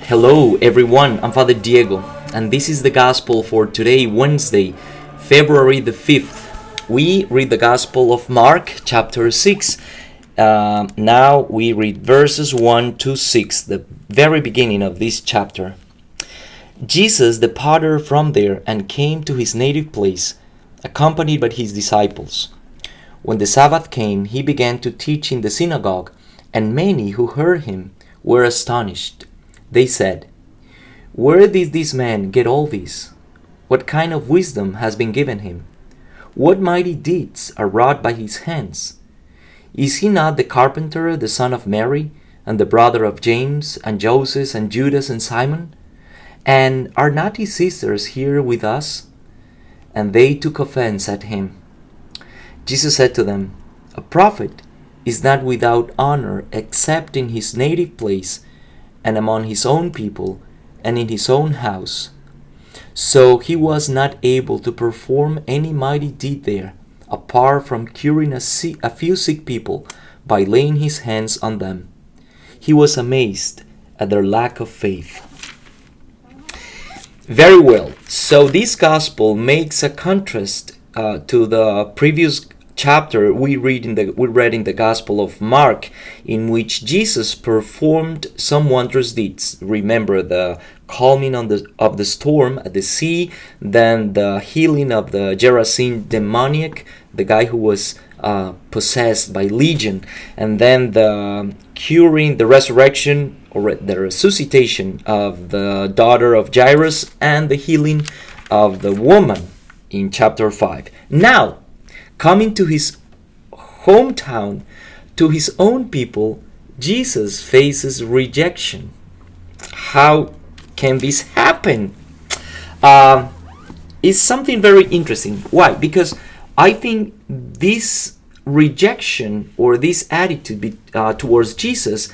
Hello, everyone. I'm Father Diego, and this is the Gospel for today, Wednesday, February the 5th. We read the Gospel of Mark, chapter 6. Now we read verses 1 to 6, the very beginning of this chapter. Jesus departed from there and came to his native place, accompanied by his disciples. When the Sabbath came, he began to teach in the synagogue, and many who heard him were astonished. They said, "Where did this man get all this? What kind of wisdom has been given him? What mighty deeds are wrought by his hands? Is he not the carpenter, the son of Mary, and the brother of James, and Joseph, and Judas, and Simon? And are not his sisters here with us?" And they took offense at him. Jesus said to them, "A prophet is not without honor except in his native place, and among his own people, and in his own house." So he was not able to perform any mighty deed there, apart from curing a few sick people by laying his hands on them. He was amazed at their lack of faith. Very well. So this gospel makes a contrast to the previous chapter we read in the Gospel of Mark, in which Jesus performed some wondrous deeds. Remember the calming of the storm at the sea, then the healing of the Gerasene demoniac, the guy who was possessed by legion, and then the curing, the resurrection or the resuscitation of the daughter of Jairus, and the healing of the woman in chapter 5. Now, coming to his hometown, to his own people, Jesus faces rejection. How can this happen? It's something very interesting. Why? Because I think this rejection or this attitude towards Jesus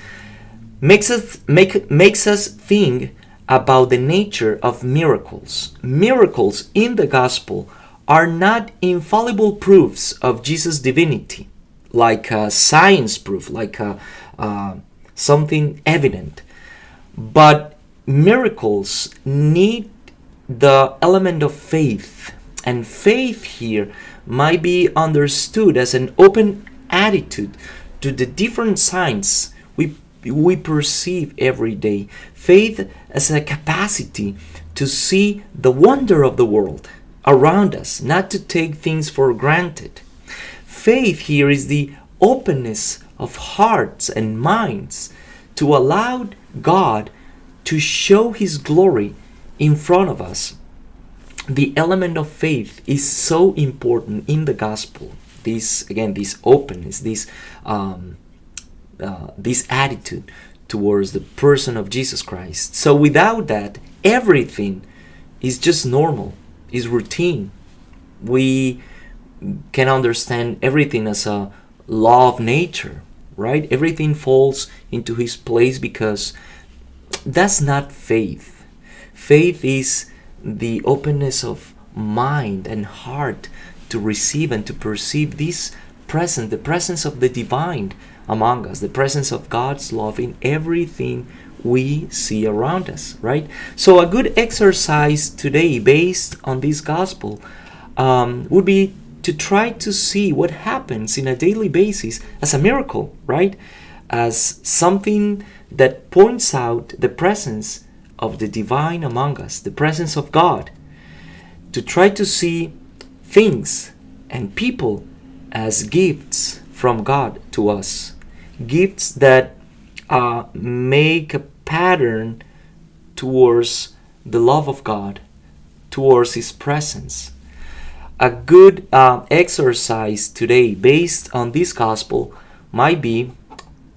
makes us think about the nature of miracles. Miracles in the gospel are not infallible proofs of Jesus' divinity, like a science proof, like something evident. But miracles need the element of faith, and faith here might be understood as an open attitude to the different signs we perceive every day. Faith as a capacity to see the wonder of the world around us, not to take things for granted. Faith here is the openness of hearts and minds to allow God to show his glory in front of us. The element of faith is so important in the gospel. This openness, this attitude towards the person of Jesus Christ. So without that, everything is just normal, is routine. We can understand everything as a law of nature, right? Everything falls into his place, because that's not faith. Faith is the openness of mind and heart to receive and to perceive this presence, the presence of the divine among us, the presence of God's love in everything we see around us, right? So a good exercise today based on this gospel would be to try to see what happens in a daily basis as a miracle, right? As something that points out the presence of the divine among us, the presence of God. To try to see things and people as gifts from God to us. Gifts that make a pattern towards the love of God, towards his presence. A good exercise today based on this gospel might be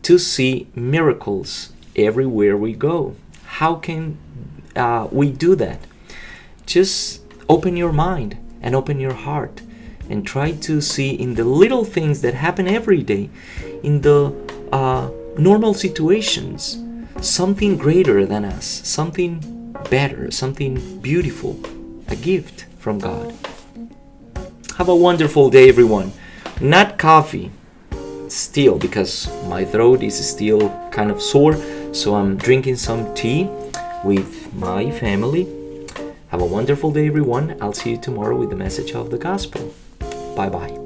to see miracles everywhere we go. How can we do that? Just open your mind and open your heart and try to see in the little things that happen every day, in the normal situations, something greater than us, something better, something beautiful, a gift from God. Have a wonderful day, everyone. Not coffee, still, because my throat is still kind of sore, so I'm drinking some tea. with my family. Have a wonderful day, everyone. I'll see you tomorrow with the message of the gospel. Bye bye.